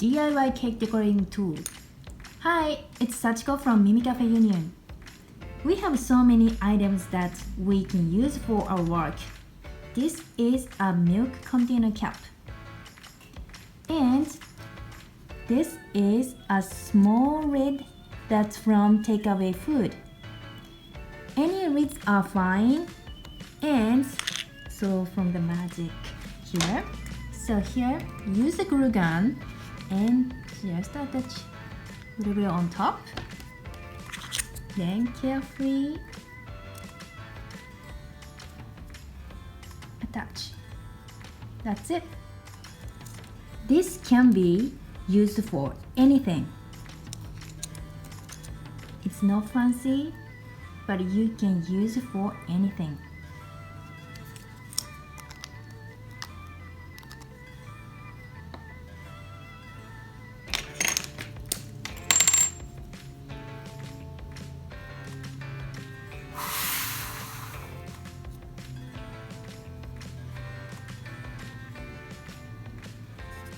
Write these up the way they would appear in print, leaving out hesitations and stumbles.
DIY cake decorating tool. Hi, it's Sachiko from Mimicafe Union. We have so many items that we can use for our work. This is a milk container cap. And this is a small lid that's from takeaway food. Any lids are fine. And so from the magic here. So here, use a glue gun and just attach a little bit on top. Then carefully attach. That's it. This can be used for anything. It's not fancy, but you can use it for anything.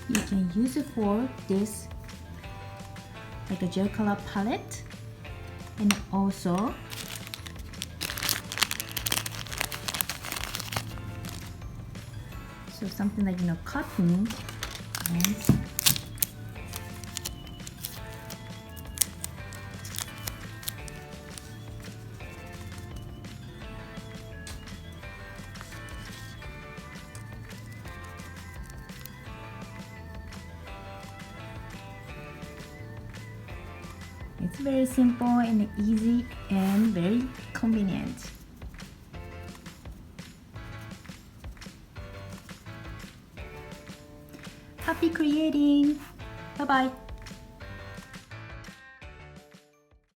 You can use it for this, like a gel color palette, and also so something like cotton and it's very simple and easy and very convenient. Happy creating! Bye bye!